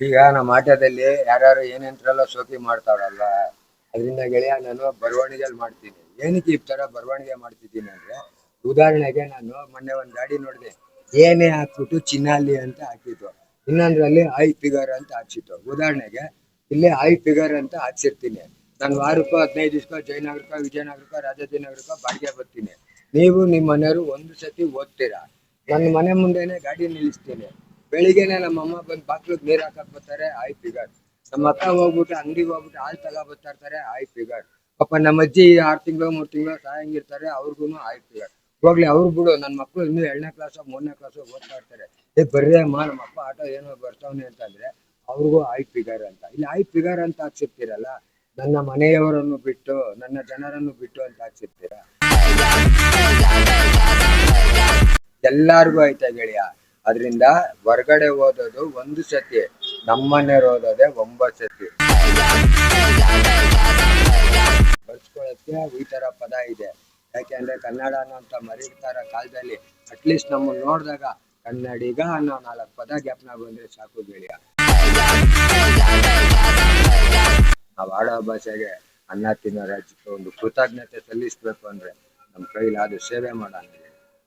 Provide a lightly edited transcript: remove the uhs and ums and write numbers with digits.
ಈಗ ನಮ್ಮ ಆಟೋದಲ್ಲಿ ಯಾರು ಏನೇಂತ್ರಲ್ಲ ಶೋಕಿ ಮಾಡ್ತಾವ್ರಲ್ಲ, ಅದರಿಂದ ಗೆಳೆಯ ನಾನು ಬರವಣಿಗೆಯಲ್ಲಿ ಮಾಡ್ತೀನಿ. ಏನಕ್ಕೆ ಈ ತರ ಬರವಣಿಗೆ ಮಾಡ್ತಿದ್ದೀನಿ ಅಂದ್ರೆ, ಉದಾಹರಣೆಗೆ ನಾನು ಮೊನ್ನೆ ಒಂದ್ ಗಾಡಿ ನೋಡಿದೆ, ಏನೇ ಹಾಕ್ಬಿಟ್ಟು ಚಿನ್ನಾಲಿ ಅಂತ ಹಾಕಿತ್ತು, ಇನ್ನೊಂದ್ರಲ್ಲಿ ಐ ಫಿಗರ್ ಅಂತ ಹಾಕ್ಸಿತ್ತು. ಉದಾಹರಣೆಗೆ ಇಲ್ಲಿ ಐ ಫಿಗರ್ ಅಂತ ಹಾಕ್ಸಿರ್ತೀನಿ. ನಾನು ವಾರಕ್ಕೋ 15 ದಿವಸಕ್ಕೋ ಜಯನಗರಕ್ಕೋ ವಿಜಯನಗರಕ್ಕೋ ರಾಜಾಜಿನಗರಕ್ಕೋ ಬಾಡಿಗೆ ಬರ್ತೀನಿ. ನೀವು ನಿಮ್ಮ ಮನೆಯವರು ಒಂದು ಸತಿ ಓದ್ತೀರಾ, ನನ್ನ ಮನೆ ಮುಂದೆನೆ ಗಾಡಿ ನಿಲ್ಲಿಸ್ತೀನಿ. ಬೆಳಿಗ್ಗೆನೆ ನಮ್ಮ ಅಮ್ಮ ಬಂದು ಬಾಕ್ಲಿಗೆ ನೀರ್ ಹಾಕಕ್ ಬರ್ತಾರೆ, ಐ ಫಿಗರ್. ನಮ್ಮ ಅಕ್ಕ ಹೋಗ್ಬಿಟ್ಟು ಅಂಗಡಿಗೆ ಹೋಗ್ಬಿಟ್ಟು ಹಾಲ್ ತಗೋ ಬರ್ತಾ ಇರ್ತಾರೆ, ಐ ಫಿಗರ್. ಪಾಪ ನಮ್ಮ ಅಜ್ಜಿ 6 ತಿಂಗಳು 3 ತಿಂಗಳು ಸಾಯಂಗಿರ್ತಾರೆ, ಅವ್ರಿಗೂ ಐ ಫಿಗರ್. ಹೋಗ್ಲಿ ಅವ್ರು ಬಿಡು, ನನ್ನ ಮಕ್ಳು ಇನ್ನೂ 2ನೇ ಕ್ಲಾಸೋ 3ನೇ ಕ್ಲಾಸೋ ಓದ್ತಾ ಇರ್ತಾರೆ. ಬರ್ರಿ ಅಮ್ಮ ನಮ್ಮ ಅಪ್ಪ ಆಟೋ ಏನೋ ಬರ್ತಾವನೆ ಅಂತಂದ್ರೆ ಅವ್ರಿಗೂ ಐ ಫಿಗರ್ ಅಂತ. ಇಲ್ಲಿ ಐ ಫಿಗರ್ ಅಂತ ಹಾಕ್ಸಿರ್ತೀರಲ್ಲ, ನನ್ನ ಮನೆಯವರನ್ನು ಬಿಟ್ಟು ನನ್ನ ಜನರನ್ನು ಬಿಟ್ಟು ಅಂತ ಹಾಕ್ಸಿರ್ತೀರಾ? ಎಲ್ಲಾರ್ಗು ಐತೆ ಗೆಳೆಯ. ಅದ್ರಿಂದ ಹೊರ್ಗಡೆ ಓದೋದು 1 ಸತಿ, ನಮ್ಮನೆಯವ್ರು ಓದೋದೇ 9 ಸತಿ. ಬರ್ಸ್ಕೊಳಕ್ಕೆ ಈ ತರ ಪದ ಇದೆ. ಯಾಕೆಂದ್ರೆ ಕನ್ನಡ ಅನ್ನೋಂತ ಮರೀತಾರ ಕಾಲದಲ್ಲಿ ಅಟ್ಲೀಸ್ಟ್ ನಮ್ಮನ್ನ ನೋಡಿದಾಗ ಕನ್ನಡಿಗ ಅನ್ನೋ 4 ಪದ ಜ್ಞಾಪನ ಬಂದ್ರೆ ಸಾಕು ಗೆಳೆಯ. ನಾವು ಆಡೋ ಭಾಷೆಗೆ ಅನ್ನ ತಿನ್ನೋ ರಾಜ್ಯಕ್ಕೆ ಒಂದು ಕೃತಜ್ಞತೆ ಸಲ್ಲಿಸ್ಬೇಕು ಅಂದ್ರೆ ನಮ್ಮ ಕೈಲಾದ ಸೇವೆ ಮಾಡೋಣ.